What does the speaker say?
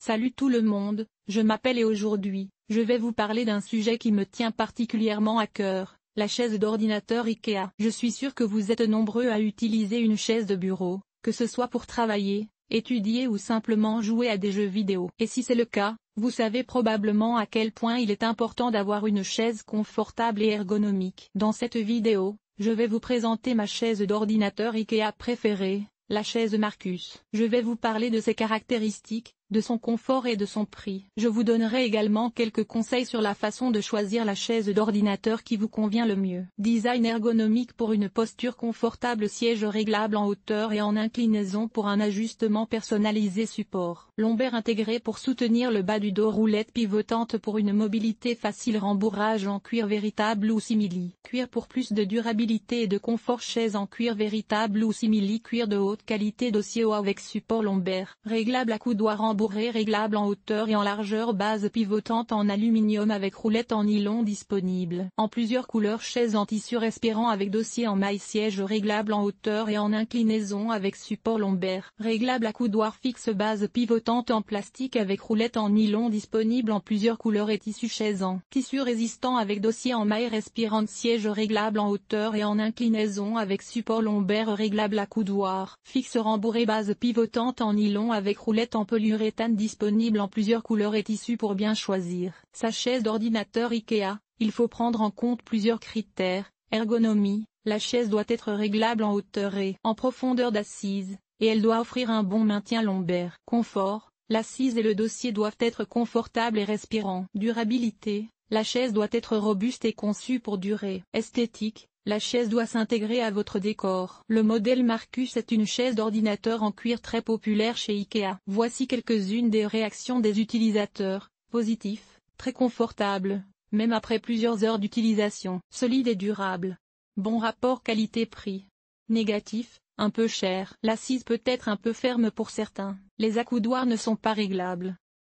Salut tout le monde, je m'appelle et aujourd'hui, je vais vous parler d'un sujet qui me tient particulièrement à cœur, la chaise d'ordinateur IKEA. Je suis sûr que vous êtes nombreux à utiliser une chaise de bureau, que ce soit pour travailler, étudier ou simplement jouer à des jeux vidéo. Et si c'est le cas, vous savez probablement à quel point il est important d'avoir une chaise confortable et ergonomique. Dans cette vidéo, je vais vous présenter ma chaise d'ordinateur IKEA préférée, la chaise Marcus. Je vais vous parler de ses caractéristiques, de son confort et de son prix. Je vous donnerai également quelques conseils sur la façon de choisir la chaise d'ordinateur qui vous convient le mieux. Design ergonomique pour une posture confortable, siège réglable en hauteur et en inclinaison pour un ajustement personnalisé, support lombaire intégré pour soutenir le bas du dos, roulette pivotante pour une mobilité facile, rembourrage en cuir véritable ou simili cuir pour plus de durabilité et de confort, chaise en cuir véritable ou simili cuir de haute qualité, dossier haut avec support lombaire, réglable à coudoir rembourré, réglable en hauteur et en largeur, base pivotante en aluminium avec roulette en nylon disponible en plusieurs couleurs, chaise en tissu respirant avec dossier en maille, siège réglable en hauteur et en inclinaison avec support lombaire, réglable à coudoir fixe, base pivotante en plastique avec roulette en nylon disponible en plusieurs couleurs et tissu, chaise en tissu résistant avec dossier en maille respirante, siège réglable en hauteur et en inclinaison avec support lombaire, réglable à coudoir fixe rembourré, base pivotante en nylon avec roulette en polyuréthane disponible en plusieurs couleurs et tissus. Pour bien choisir sa chaise d'ordinateur IKEA, il faut prendre en compte plusieurs critères. Ergonomie, la chaise doit être réglable en hauteur et en profondeur d'assise, et elle doit offrir un bon maintien lombaire. Confort, l'assise et le dossier doivent être confortables et respirants. Durabilité, la chaise doit être robuste et conçue pour durer. Esthétique, la chaise doit s'intégrer à votre décor. Le modèle Marcus est une chaise d'ordinateur en cuir très populaire chez IKEA. Voici quelques-unes des réactions des utilisateurs. Positif, très confortable, même après plusieurs heures d'utilisation. Solide et durable. Bon rapport qualité-prix. Négatif, un peu cher. L'assise peut être un peu ferme pour certains. Les accoudoirs ne sont pas réglables.